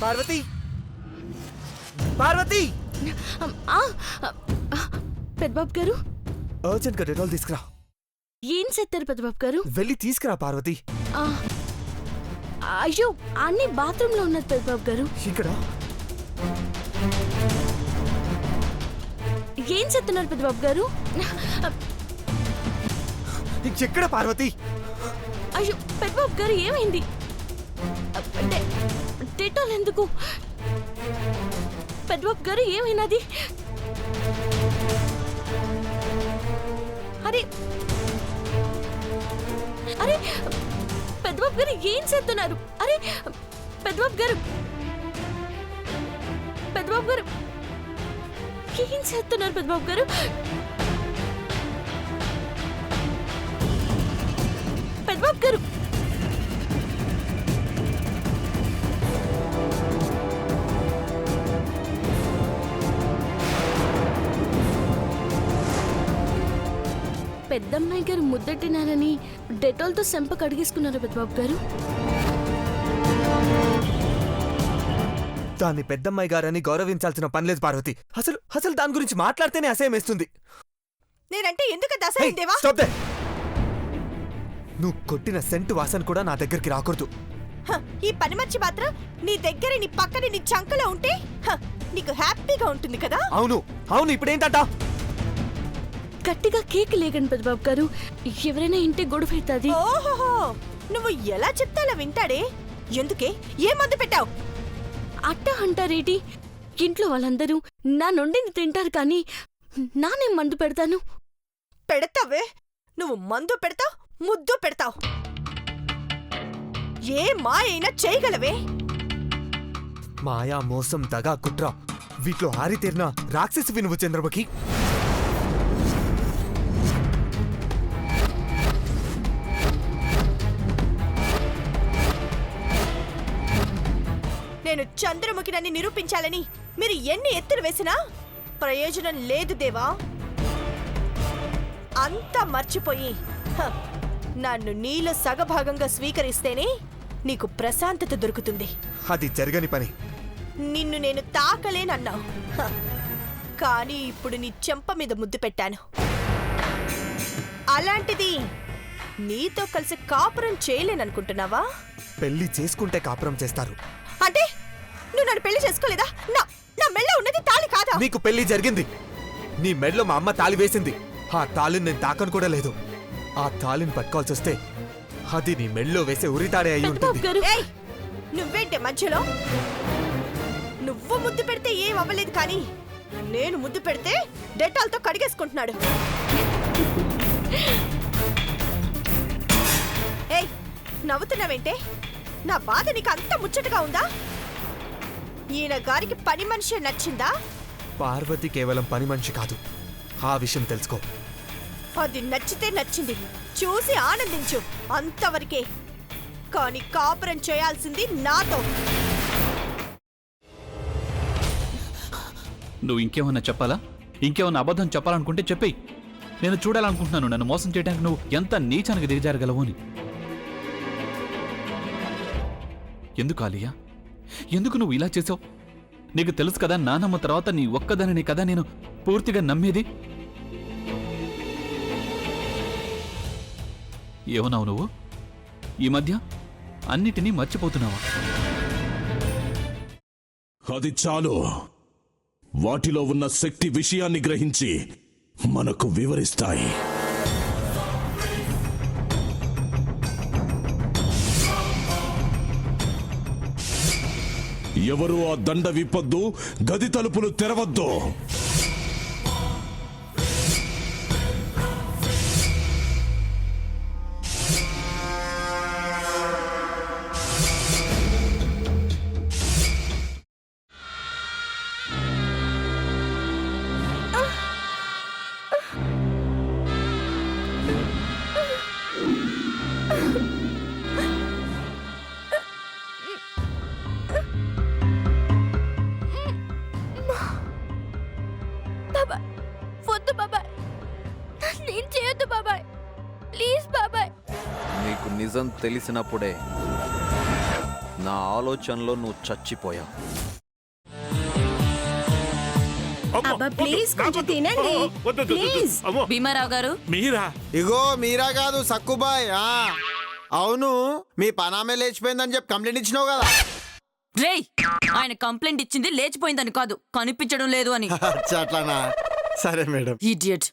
పార్వతి పార్వతి పెద్దబాబు గారు అర్జెంట్ గా డెటాల్ తీసుకురా. ఏం చేస్తారు పెద్దబాబు గారు? వెళ్ళి తీసుకురా పార్వతి. అయ్యో అన్ని బాత్రూమ్ లో ఉన్నది పెద్దబాబు గారు. ఇక్కడ ఏం చేస్తున్నారు పెద్దబాబు గారు? ఎక్కడ పార్వతి? అయ్యో పెద్దబాబు గారు ఏమైంది? డెటాల్ ఎందుకు పెద్దబాబు గారు? ఏమైనది? అరే అరే పెద్దబాబు గారు ఏం చేస్తున్నారు? అరే పెద్దబాబు గారు పెద్దబాబు గారు ఏం చేస్తున్నారు పెద్దబాబు గారు? పెద్దబాబు గారు పెద్దమ్మాయి గారు ముద్దటినారని డెటాల్తో సెంప కడిగేసుకున్నారు పెద్దబాబు గారు. దాన్ని పెద్దమ్మాయి గారని గౌరవించాల్సిన పనిలేదు పార్వతి. అసలు అసలు దాని గురించి మాట్లాడితేనే అసహ్యం వేస్తుంది. నేనంటే ఎందుకు అసహ్యం దేవా? Stop they. నువ్వు కొట్టిన సెంటు వాసన కూడా నా దగ్గరికి రాకూడదు. ఈ పని మర్చి మాత్రం నీ దగ్గర నీ పక్కన నీ చంకలో ఉంటే నీకు హ్యాపీగా ఉంటుంది కదా? అవును అవును, ఇప్పుడేంటంట? గట్టిగా కేక్ లేకండి పెద్దబాబు గారు, ఎవరైనా ఇంటి గొడవ అవుతుంది. ఓహోహో, నువ్వు ఎలా చెప్తా అలా వింటాడే. ఎందుకే? ఏ మందు పెట్టావు? అట్టా అంటారేటి? ఇంట్లో వాళ్ళందరూ నా నుండిని తింటారు కానీ నానేం మందు పెడతాను? పెడతావే, నువ్వు మందు పెడతావు, ముద్దు పెడతావు. ఏ మాయైనా చేయగలవే? మాయా, మోసం, దగా, కుట్ర వీటిలో ఆరితేరిన రాక్షసి నువ్వు చంద్రముఖి. నేను చంద్రముఖినని నిరూపించాలని మీరు ఎన్ని ఎత్తులు వేసినా ప్రయోజనం లేదు దేవా. అంతా మర్చిపోయి నన్ను నీలో సగభాగంగా స్వీకరిస్తేనే నీకు ప్రశాంతత దొరుకుతుంది. అది జరగని పని. నిన్ను నేను తాకలేనన్నావు, కానీ ఇప్పుడు నీ చెంప మీద ముద్దు పెట్టాను. అలాంటిది నీతో కలిసి కాపురం చేయలేననుకుంటున్నావా? పెళ్లి చేసుకుంటే కాపురం చేస్తారు. అంటే నువ్వు నన్ను పెళ్లి చేసుకోలేదా? నా మెళ్ళ ఉన్నది తాళి కాదా? నీకు పెళ్లి జరిగింది. నీ మెడలో మా అమ్మ తాళి వేసింది. ఆ తాళిని నేను తాకను కూడా లేదు. ఆ తాళిని పట్టుకోవాల్సి వస్తే అది నీ మెడలో వేసే ఉరితాడే అయి ఉంటుంది. నువ్వేంటే మధ్యలో? నువ్వు ముద్దు పెడితే ఏం అవ్వలేదు, కానీ నేను ముద్దు పెడితే డెటాల్తో కడిగేసుకుంటున్నాడు. ఏయ్, నవ్వుతున్నావేంటే? నా బాధ నీకు అంత ముచ్చటగా ఉందా? ఈయన గారికి పని మనిషి నచ్చిందా? పార్వతి కేవలం పని మనిషి కాదు, ఆ విషయం తెలుసుకో. అది నచ్చితే నచ్చింది, చూసి ఆనందించు, అంతవరకే. కానీ కాపురం చేయాల్సింది నాతో. నువ్వు ఇంకేమన్నా చెప్పాలా? ఇంకేమన్నా అబద్ధం చెప్పాలనుకుంటే చెప్పేయి. నేను చూడాలనుకుంటున్నాను నన్ను మోసం చేయడానికి నువ్వు ఎంత నీచానికి దిగజారగలవు అని. ఎందుకు ఆలియా, ఎందుకు నువ్వు ఇలా చేసావు? నీకు తెలుసు కదా నానమ్మ తర్వాత నీ ఒక్కదానిని కదా నేను పూర్తిగా నమ్మేది. ఏమన్నావు నువ్వు? ఈ మధ్య అన్నిటినీ మర్చిపోతున్నావా? అది చాలు. వాటిలో ఉన్న శక్తి విషయాన్ని గ్రహించి మనకు వివరిస్తాయి. ఎవరు ఆ దండ విప్పొద్దు, గది తలుపులు తెరవద్దు. వద్దు బాబాయ్, నేను చేయొద్దు బాబాయ్, ప్లీజ్ బాబాయ్. నీకు నిజం తెలిసినప్పుడే నా ఆలోచనలో నువ్వు చచ్చిపోయావు. అబ్బా ప్లీజ్ కొంచెం తినండి ప్లీజ్. భీమారావు గారు మీరా? ఇగో మీరా కాదు సక్కుబాయ్. అవును, మీ పనామే లేచిపోయిందని చెప్పి కంప్లైంట్ ఇచ్చినావు కదా. రేయ్, ఆయన కంప్లైంట్ ఇచ్చింది లేచిపోయిందని కాదు, కనిపించడం లేదు అని. అచ్చా, అట్లానా? సరే మేడం. ఇడియట్.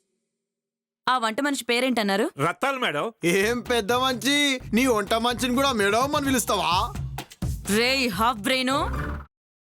ఆ వంట మనిషి పేరేంటన్నారు? రత్తాలు మేడం. ఏం పెద్ద మంచి, నీ వంట మంచిని కూడా మేడం అని పిలుస్తావా? రేయ్ హాఫ్ బ్రెయిన్,